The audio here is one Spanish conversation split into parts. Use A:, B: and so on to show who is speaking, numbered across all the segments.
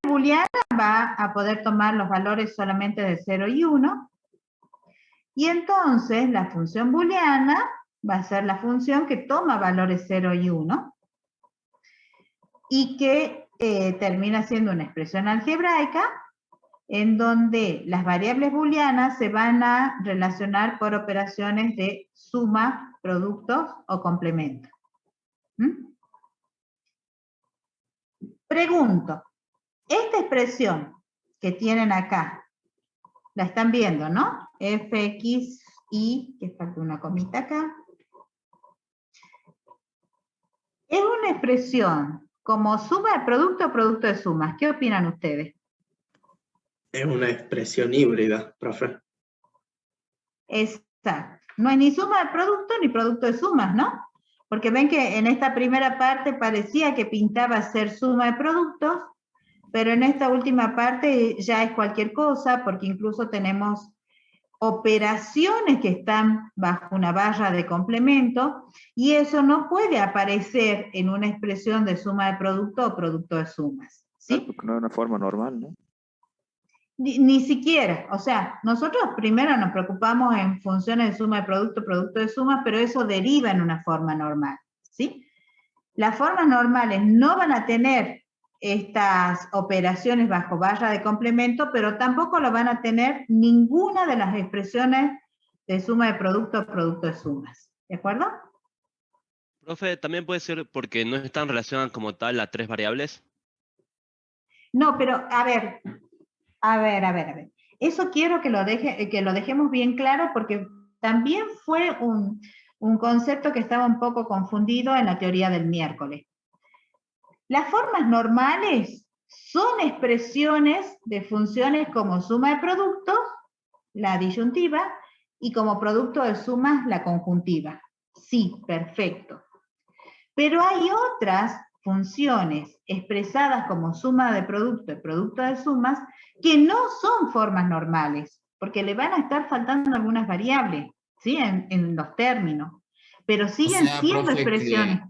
A: Booleana va a poder tomar los valores solamente de 0 y 1, y entonces la función booleana va a ser la función que toma valores 0 y 1, y que termina siendo una expresión algebraica en donde las variables booleanas se van a relacionar por operaciones de suma, productos o complemento. Pregunto, esta expresión que tienen acá, la están viendo, ¿no? Fx, y, que falta una comita acá. Es una expresión como suma de producto o producto de sumas. ¿Qué opinan ustedes?
B: Es una expresión híbrida, profe.
A: Exacto. No hay ni suma de producto ni producto de sumas, ¿no? Porque ven que en esta primera parte parecía que pintaba ser suma de productos, pero en esta última parte ya es cualquier cosa, porque incluso tenemos operaciones que están bajo una barra de complemento, y eso no puede aparecer en una expresión de suma de producto o producto de sumas, ¿sí?
C: Claro, porque no es una forma normal, ¿no?
A: Ni siquiera, o sea, nosotros primero nos preocupamos en funciones de suma de producto, producto de sumas, pero eso deriva en una forma normal, ¿sí? Las formas normales no van a tener estas operaciones bajo barra de complemento, pero tampoco lo van a tener ninguna de las expresiones de suma de producto o producto de sumas, ¿de acuerdo?
D: Profe, ¿también puede ser porque no están relacionadas como tal a 3 variables?
A: No, pero a ver. Eso quiero que lo dejemos bien claro, porque también fue un concepto que estaba un poco confundido en la teoría del miércoles. Las formas normales son expresiones de funciones como suma de productos, la disyuntiva, y como producto de sumas, la conjuntiva. Sí, perfecto. Pero hay otras funciones expresadas como suma de producto y producto de sumas que no son formas normales, porque le van a estar faltando algunas variables, ¿sí? En los términos, pero siguen siendo
E: profe,
A: expresiones.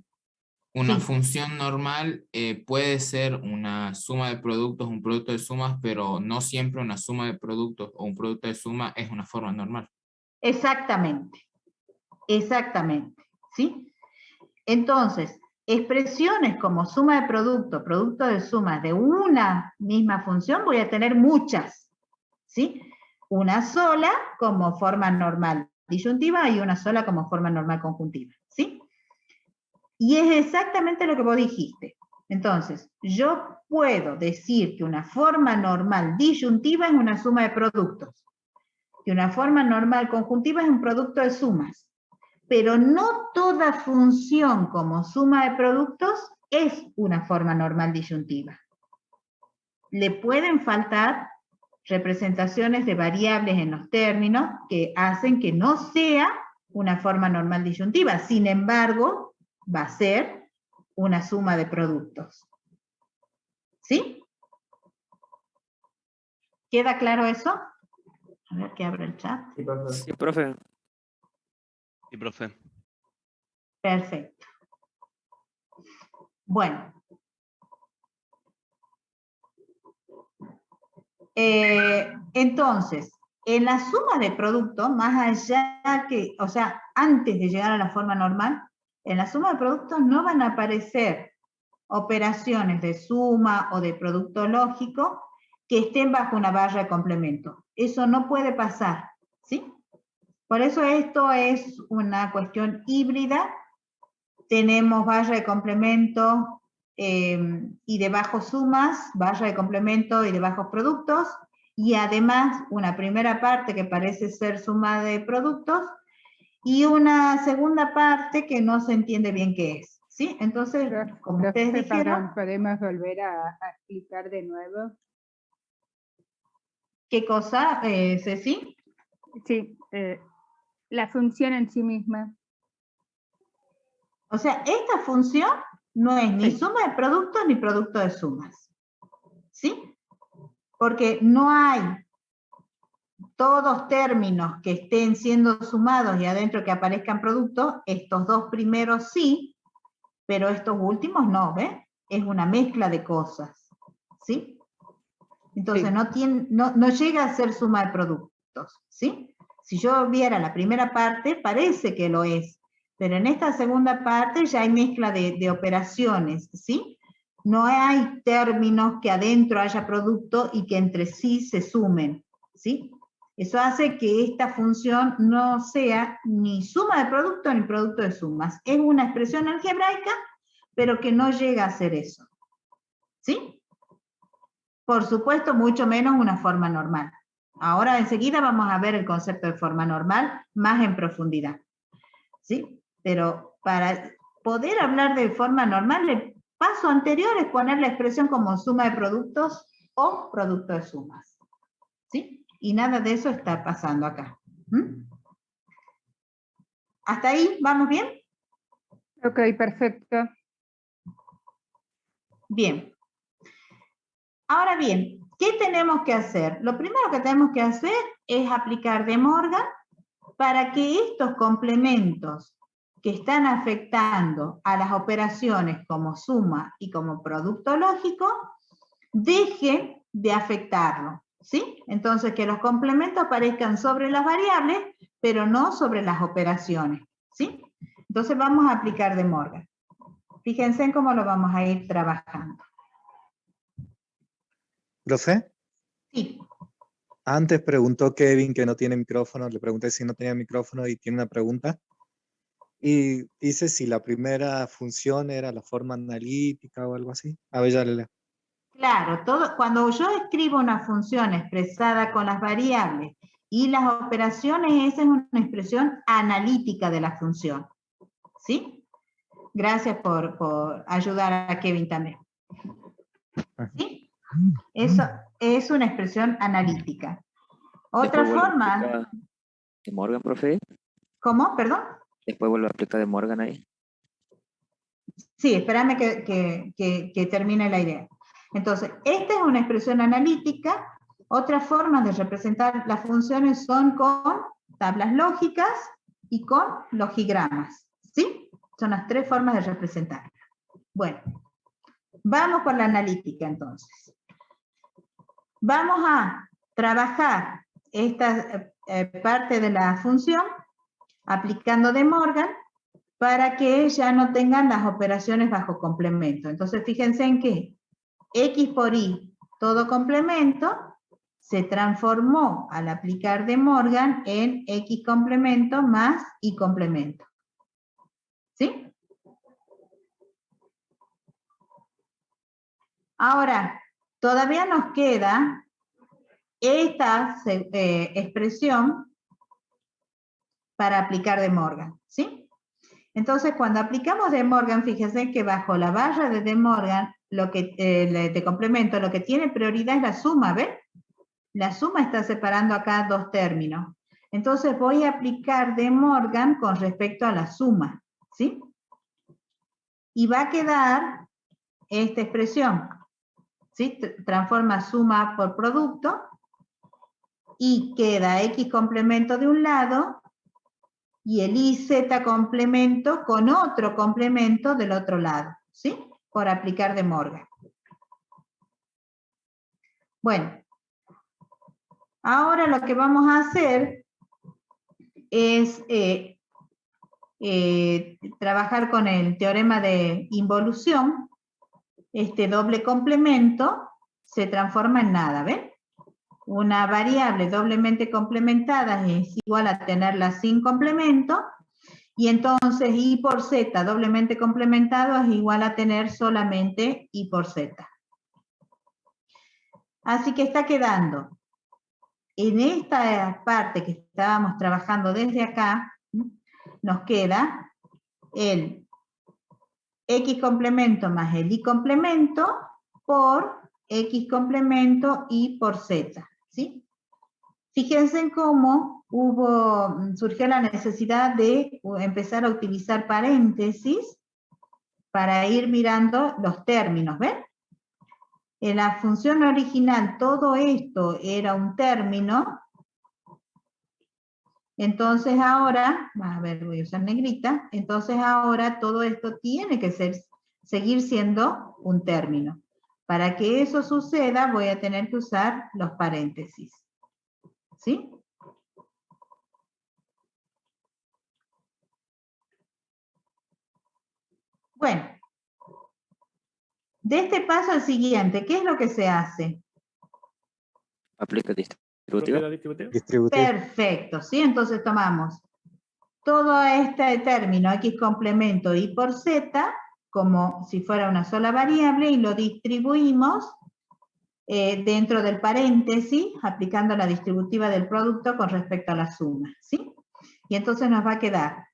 E: Una
A: Sí.
E: función normal puede ser una suma de productos, un producto de sumas, pero no siempre una suma de productos o un producto de suma es una forma normal.
A: Exactamente, ¿sí? Entonces, expresiones como suma de producto, producto de sumas de una misma función, voy a tener muchas, ¿sí? Una sola como forma normal disyuntiva y una sola como forma normal conjuntiva, ¿sí? Y es exactamente lo que vos dijiste. Entonces, yo puedo decir que una forma normal disyuntiva es una suma de productos, que una forma normal conjuntiva es un producto de sumas, pero no toda función como suma de productos es una forma normal disyuntiva. Le pueden faltar representaciones de variables en los términos que hacen que no sea una forma normal disyuntiva. Sin embargo, va a ser una suma de productos. ¿Sí? ¿Queda claro eso? A ver que abra el chat.
C: Sí, profe.
D: Sí, profe.
A: Perfecto. Bueno. Entonces, en la suma de productos, más allá que, o sea, antes de llegar a la forma normal, en la suma de productos no van a aparecer operaciones de suma o de producto lógico que estén bajo una barra de complemento. Eso no puede pasar, ¿sí? Por eso esto es una cuestión híbrida. Tenemos barra de complemento y de bajos sumas, barra de complemento y de bajos productos, y además una primera parte que parece ser suma de productos y una segunda parte que no se entiende bien qué es, ¿sí? Entonces, como ustedes dijeron...
F: ¿Podemos volver a explicar de nuevo?
A: ¿Qué cosa, Ceci?
F: Sí, la función en sí misma.
A: O sea, esta función no es ni suma de productos ni producto de sumas, ¿sí? Porque no hay todos términos que estén siendo sumados y adentro que aparezcan productos. Estos dos primeros sí, pero estos últimos no, ¿ves? Es una mezcla de cosas, ¿sí? Entonces
F: Sí.
A: no llega a ser suma de productos, ¿sí? Si yo viera la primera parte, parece que lo es, pero en esta segunda parte ya hay mezcla de operaciones, ¿sí? No hay términos que adentro haya producto y que entre sí se sumen, ¿sí? Eso hace que esta función no sea ni suma de producto ni producto de sumas. Es una expresión algebraica, pero que no llega a ser eso, ¿sí? Por supuesto, mucho menos una forma normal. Ahora enseguida vamos a ver el concepto de forma normal más en profundidad, ¿sí? Pero para poder hablar de forma normal, el paso anterior es poner la expresión como suma de productos o producto de sumas, ¿sí? Y nada de eso está pasando acá. ¿Mm? ¿Hasta ahí vamos bien?
F: Ok, perfecto.
A: Bien. Ahora bien, ¿qué tenemos que hacer? Lo primero que tenemos que hacer es aplicar De Morgan para que estos complementos que están afectando a las operaciones como suma y como producto lógico, dejen de afectarlo, ¿sí? Entonces, que los complementos aparezcan sobre las variables, pero no sobre las operaciones, ¿sí? Entonces vamos a aplicar De Morgan. Fíjense en cómo lo vamos a ir trabajando.
G: ¿Profe?
A: Sí.
G: Antes preguntó Kevin que no tiene micrófono, le pregunté si no tenía micrófono y tiene una pregunta. Y dice si la primera función era la forma analítica o algo así. A ver, ya le leo.
A: Claro, cuando yo escribo una función expresada con las variables y las operaciones, esa es una expresión analítica de la función, ¿sí? Gracias por ayudar a Kevin también. ¿Sí? Eso es una expresión analítica. Otra
C: Después vuelvo a
A: forma,
C: aplicar De Morgan, profe.
A: ¿cómo? Perdón.
C: Después vuelvo a aplicar De Morgan ahí.
A: Sí, espérame que termine la idea. Entonces, esta es una expresión analítica. Otras formas de representar las funciones son con tablas lógicas y con logigramas, ¿sí? Son las tres formas de representar. Bueno, vamos con la analítica entonces. Vamos a trabajar esta parte de la función aplicando De Morgan para que ya no tengan las operaciones bajo complemento. Entonces, fíjense en que X por Y, todo complemento, se transformó al aplicar De Morgan en X complemento más Y complemento. ¿Sí? Ahora, todavía nos queda esta expresión para aplicar De Morgan, ¿sí? Entonces, cuando aplicamos De Morgan, fíjense que bajo la barra de De Morgan, de complemento, lo que tiene prioridad es la suma, ¿ven? La suma está separando acá dos términos. Entonces voy a aplicar De Morgan con respecto a la suma, ¿sí? Y va a quedar esta expresión, ¿sí? Transforma suma por producto y queda X complemento de un lado y el IZ complemento con otro complemento del otro lado, ¿sí? Por aplicar De Morgan. Bueno, ahora lo que vamos a hacer es trabajar con el teorema de involución. Este doble complemento se transforma en nada, ¿ven? Una variable doblemente complementada es igual a tenerla sin complemento, y entonces Y por Z doblemente complementado es igual a tener solamente Y por Z. Así que está quedando en esta parte que estábamos trabajando desde acá, nos queda el X complemento más el Y complemento por X complemento Y por Z, ¿sí? Fíjense en cómo surgió la necesidad de empezar a utilizar paréntesis para ir mirando los términos, ¿ven? En la función original todo esto era un término, entonces ahora, a ver, voy a usar negrita, entonces ahora todo esto tiene que seguir siendo un término. Para que eso suceda, voy a tener que usar los paréntesis. ¿Sí? Bueno, de este paso al siguiente, ¿qué es lo que se hace?
C: Aplica distributivo.
H: ¿Propiedad distributiva?
G: Distributivo.
A: Perfecto, ¿sí? Entonces tomamos todo este término X complemento Y por Z, como si fuera una sola variable, y lo distribuimos dentro del paréntesis, aplicando la distributiva del producto con respecto a la suma, ¿sí? Y entonces nos va a quedar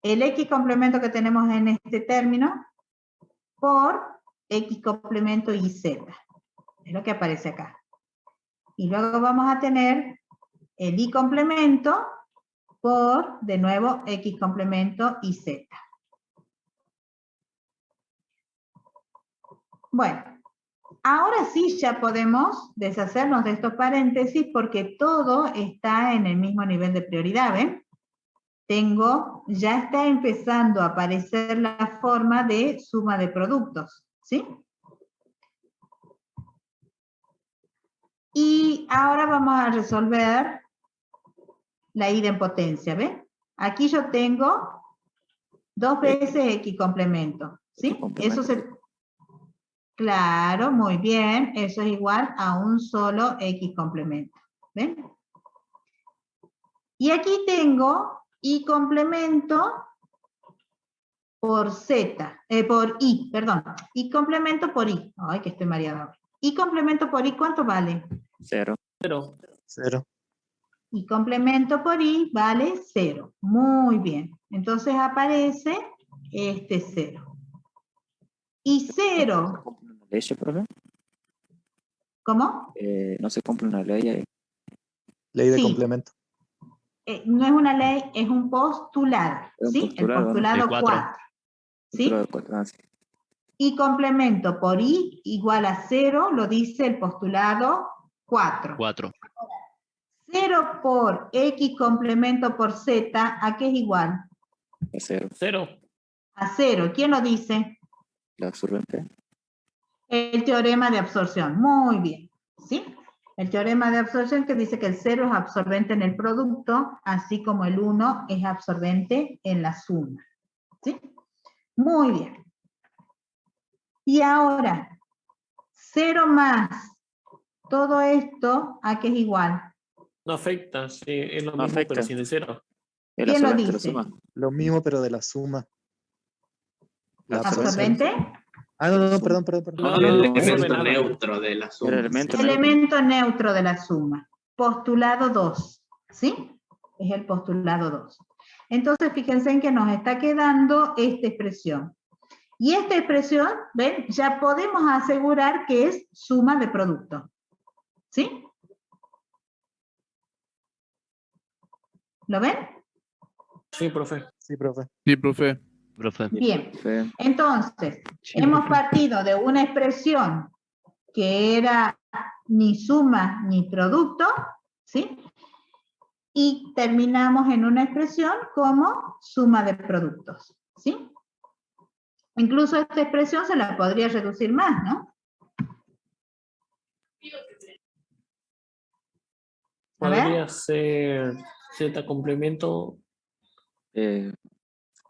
A: el X complemento que tenemos en este término por X complemento YZ. Es lo que aparece acá. Y luego vamos a tener el Y complemento por, de nuevo, X complemento YZ. Bueno, ahora sí ya podemos deshacernos de estos paréntesis porque todo está en el mismo nivel de prioridad, ¿ven? Ya está empezando a aparecer la forma de suma de productos, ¿sí? Y ahora vamos a resolver la idempotencia, ¿ven? Aquí yo tengo 2 veces X complemento, ¿sí? Eso se... Claro, muy bien, eso es igual a un solo X complemento, ¿ven? Y aquí tengo Y complemento por Z, por Y, perdón, Y complemento por Y. Ay, que estoy mareada. Y complemento por Y, ¿cuánto vale?
C: 0.
H: 0.
G: 0.
A: Y complemento por Y vale 0. Muy bien. Entonces aparece este 0. Y 0.
C: ¿Ley, profe?
A: ¿Cómo?
C: No se cumple una ley ahí.
G: Ley de
A: Sí.
G: complemento.
A: No es una ley, es un postulado.
C: Es un
A: ¿sí?
C: postulado,
A: El
C: ¿no?
A: postulado
D: El 4.
A: 4. ¿sí?
C: Otro de cuatro, sí.
A: Y complemento por Y igual a 0, lo dice el postulado 4.
D: 4.
A: 0 por X complemento por Z, ¿a qué es igual?
C: A 0.
H: 0.
A: A 0. ¿Quién lo dice?
C: La absorbente.
A: El teorema de absorción. Muy bien. ¿Sí? El teorema de absorción que dice que el 0 es absorbente en el producto, así como el 1 es absorbente en la suma. ¿Sí? Muy bien. Y ahora, 0 más todo esto, ¿a qué es igual?
H: No afecta, sí, es lo
C: No
H: mismo,
C: afecta.
H: pero sin el 0.
C: El
A: ¿Quién lo
C: absorbente lo
A: dice?
C: suma.
G: Lo mismo, pero de la suma. La
A: ¿Absorbente?
G: Ah, no,
C: Suma.
G: perdón.
H: No,
B: El
H: no
B: elemento
H: absorbe nada.
B: neutro de la suma.
C: El elemento
B: sí.
A: Elemento neutro de la suma. Postulado 2. ¿Sí? Es el postulado 2. Entonces, fíjense en que nos está quedando esta expresión. Y esta expresión, ¿ven? Ya podemos asegurar que es suma de producto. ¿Sí? ¿Lo ven?
H: Sí, profe.
G: Sí, profe.
I: Sí, profe.
D: Profe.
A: Bien.
C: Fe.
A: Entonces,
I: Sí,
A: hemos
I: profe.
A: partido de una expresión que era ni suma ni producto, ¿sí? Y terminamos en una expresión como suma de productos, ¿sí? Incluso esta expresión se la podría reducir más, ¿no? A ver.
H: Podría ser Z complemento.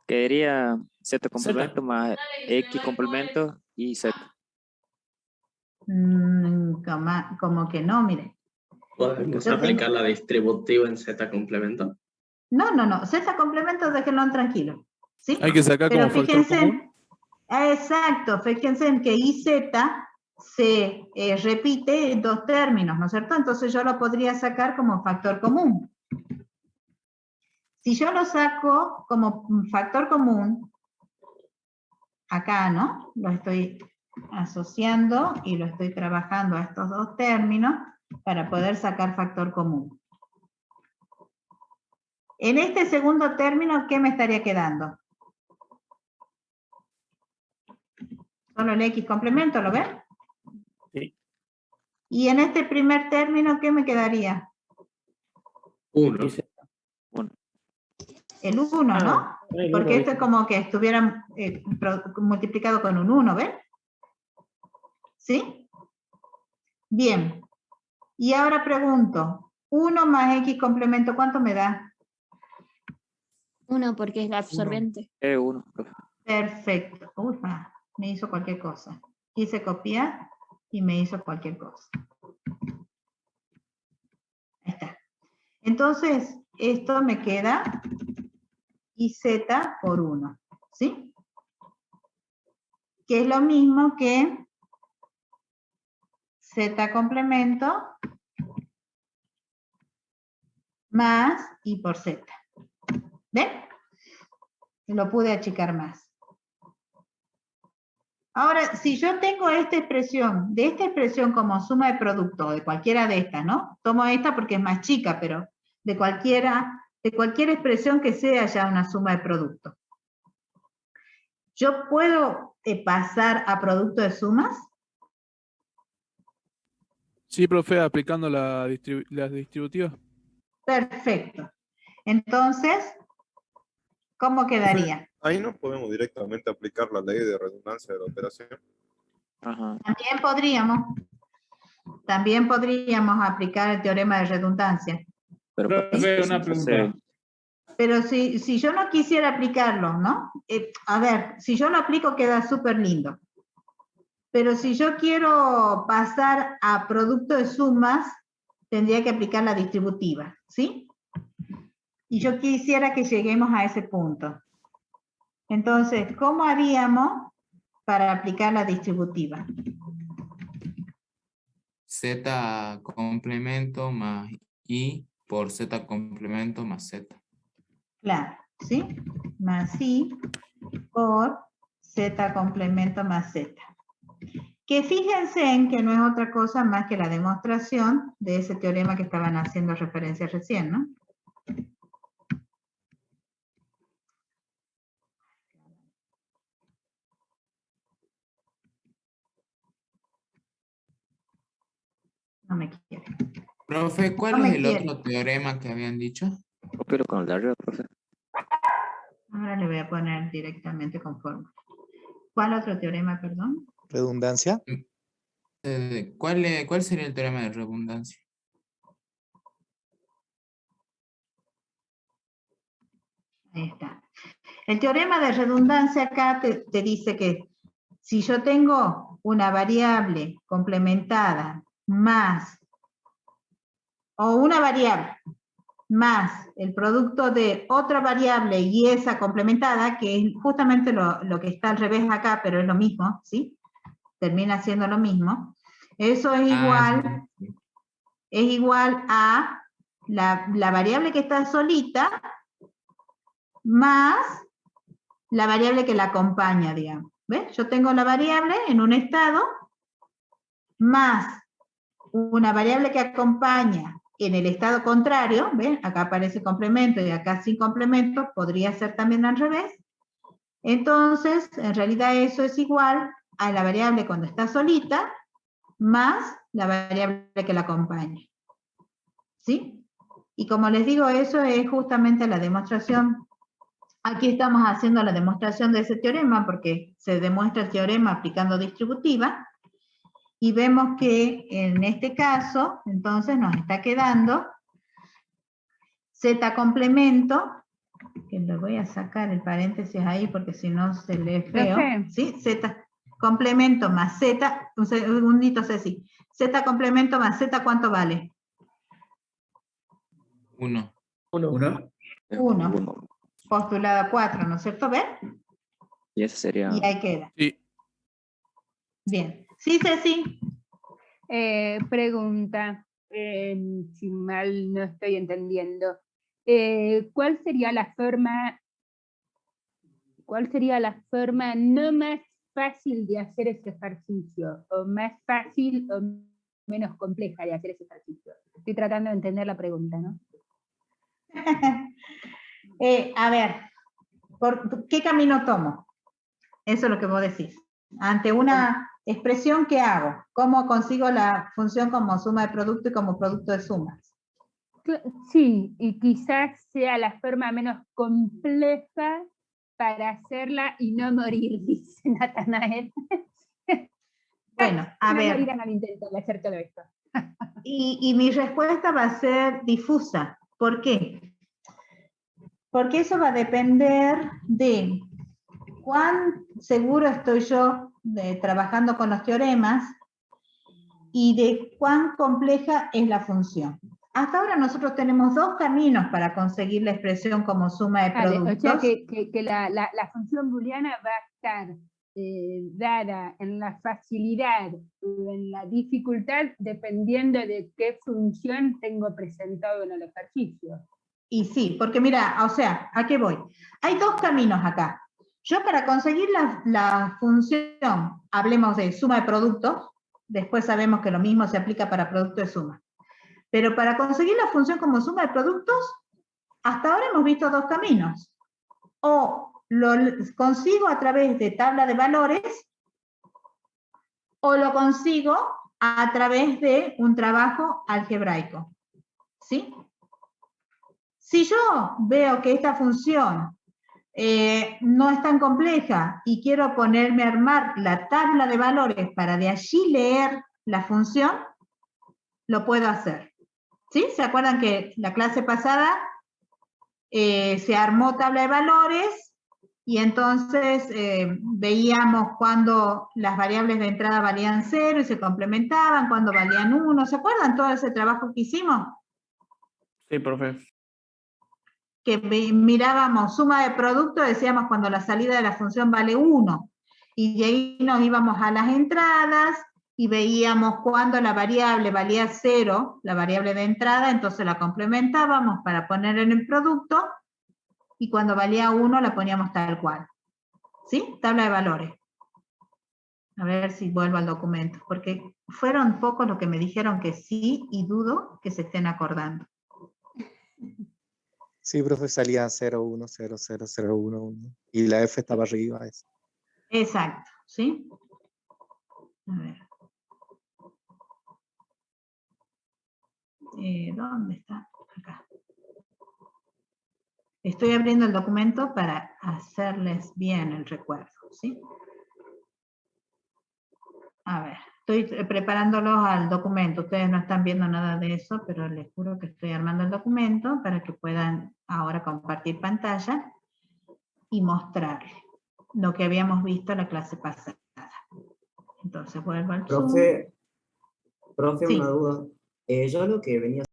C: Quedaría Z complemento más X complemento y Z.
A: Como que no, mire.
B: ¿Podemos
A: Yo
B: aplicar
A: tengo-
B: la distributiva en Z complemento?
A: No. Z complemento, déjenlo tranquilo, ¿sí?
I: Hay que sacar
A: Pero
I: como factor
A: fíjense,
I: común.
A: exacto, fíjense en que IZ se repite en 2 términos, ¿no es cierto? Entonces yo lo podría sacar como factor común. Si yo lo saco como factor común, acá, ¿no? Lo estoy asociando y lo estoy trabajando a estos 2 términos para poder sacar factor común. En este segundo término, ¿qué me estaría quedando? Solo el X complemento, ¿lo ven?
H: Sí.
A: Y en este primer término, ¿qué me quedaría?
B: 1.
H: Y Z.
A: El 1, ¿no?
H: Ah, el
A: Porque
H: uno,
A: esto es como que estuviera multiplicado con un 1, ¿ven? ¿Sí? Bien. Y ahora pregunto, 1 más X complemento, ¿cuánto me da?
I: 1 porque es la absorbente.
C: 1, profe.
A: Perfecto. Ufa, me hizo cualquier cosa. Quise copiar y me hizo cualquier cosa. Ahí está. Entonces, esto me queda IZ por 1, ¿sí? Que es lo mismo que Z complemento más I por Z. ¿Ven? Lo pude achicar más. Ahora, si yo tengo esta expresión, de esta expresión como suma de producto, de cualquiera de estas, ¿no? Tomo esta porque es más chica, pero de cualquier expresión que sea ya una suma de producto. ¿Yo puedo pasar a producto de sumas?
J: Sí, profe, aplicando las distributivas.
A: Perfecto. Entonces, ¿cómo quedaría?
K: Ahí no podemos directamente aplicar la ley de redundancia de la operación.
C: Ajá.
A: También podríamos aplicar el teorema de redundancia.
C: Pero,
E: Profe, una pregunta.
A: Pero si yo no quisiera aplicarlo, ¿no? A ver, si yo lo aplico queda súper lindo. Pero si yo quiero pasar a producto de sumas, tendría que aplicar la distributiva, ¿sí? Y yo quisiera que lleguemos a ese punto. Entonces, ¿cómo haríamos para aplicar la distributiva?
E: Z complemento más I por Z complemento más Z.
A: Claro, ¿sí? Más I por Z complemento más Z. Que fíjense en que no es otra cosa más que la demostración de ese teorema que estaban haciendo referencia recién, ¿no? No me quiere.
E: Profe, ¿cuál
A: No
E: es
A: me
E: el
A: quiere.
E: otro teorema que habían dicho?
C: Cópialo con el de arriba, profe.
A: Ahora le voy a poner directamente con fórmula. ¿Cuál otro teorema, perdón?
G: Redundancia.
E: ¿Cuál sería el teorema de redundancia?
A: Ahí está. El teorema de redundancia acá te dice que si yo tengo una variable complementada más, o una variable más el producto de otra variable y esa complementada, que es justamente lo que está al revés acá, pero es lo mismo, ¿sí? Termina siendo lo mismo. Eso es igual a la variable que está solita más la variable que la acompaña, digamos. ¿Ves? Yo tengo la variable en un estado más una variable que acompaña en el estado contrario, ¿ven? Acá aparece complemento y acá sin complemento, podría ser también al revés. Entonces, en realidad eso es igual a la variable cuando está solita más la variable que la acompaña. ¿Sí? Y como les digo, eso es justamente la demostración. Aquí estamos haciendo la demostración de ese teorema porque se demuestra el teorema aplicando distributiva. Y vemos que en este caso, entonces nos está quedando Z complemento, que le voy a sacar el paréntesis ahí porque si no se lee feo.
F: Profe.
A: ¿Sí? Z complemento más Z, un segundito Ceci. Z complemento más Z, ¿cuánto vale?
E: 1.
H: 1.
A: 1. Postulado 4, ¿no es cierto? ¿Ven?
C: Y ese sería...
A: Y ahí queda.
J: Sí.
A: Bien. Sí, Ceci.
F: Pregunta, si mal no estoy entendiendo. ¿Cuál sería la forma no más fácil de hacer ese ejercicio? ¿O más fácil o menos compleja de hacer ese ejercicio? Estoy tratando de entender la pregunta, ¿no?
A: A ver, ¿por qué camino tomo? Eso es lo que vos decís. Ante una expresión, ¿qué hago? ¿Cómo consigo la función como suma de producto y como producto de sumas?
F: Sí, y quizás sea la forma menos compleja para hacerla y no morir, dice Natanael.
A: Bueno, a
F: No
A: ver,
F: irán al intento de hacer todo esto.
A: y mi respuesta va a ser difusa. ¿Por qué? Porque eso va a depender de cuán seguro estoy yo trabajando con los teoremas y de cuán compleja es la función. Hasta ahora nosotros tenemos dos caminos para conseguir la expresión como suma de
F: Vale,
A: productos.
F: o sea que la función booleana va a estar dada en la facilidad o en la dificultad dependiendo de qué función tengo presentado en el ejercicio.
A: Y sí, porque mira, o sea, ¿a qué voy? Hay dos caminos acá. Yo para conseguir la función, hablemos de suma de productos, después sabemos que lo mismo se aplica para producto de suma. Pero para conseguir la función como suma de productos, hasta ahora hemos visto dos caminos. O lo consigo a través de tabla de valores, o lo consigo a través de un trabajo algebraico. ¿Sí? Si yo veo que esta función no es tan compleja y quiero ponerme a armar la tabla de valores para de allí leer la función, lo puedo hacer. ¿Sí? ¿Se acuerdan que la clase pasada se armó tabla de valores y entonces veíamos cuando las variables de entrada valían 0 y se complementaban, cuando valían 1? ¿Se acuerdan todo ese trabajo que hicimos?
H: Sí, profe.
A: Que mirábamos suma de producto, decíamos cuando la salida de la función vale 1, y de ahí nos íbamos a las entradas, y veíamos cuando la variable valía 0, la variable de entrada, entonces la complementábamos para poner en el producto, y cuando valía 1 la poníamos tal cual. ¿Sí? Tabla de valores. A ver si vuelvo al documento, porque fueron pocos los que me dijeron que sí, y dudo que se estén acordando.
G: Sí, profe, salía 0, 1, 0, 0, 0, 1, 1. Y la F estaba arriba. Eso.
A: Exacto, ¿sí? A ver. ¿Dónde está? Acá. Estoy abriendo el documento para hacerles bien el recuerdo, ¿sí? A ver, estoy preparándolos al documento. Ustedes no están viendo nada de eso, pero les juro que estoy armando el documento para que puedan ahora compartir pantalla y mostrarles lo que habíamos visto en la clase pasada. Entonces vuelvo al Zoom.
I: Profe,
A: Sí.
I: una duda. Yo lo que venía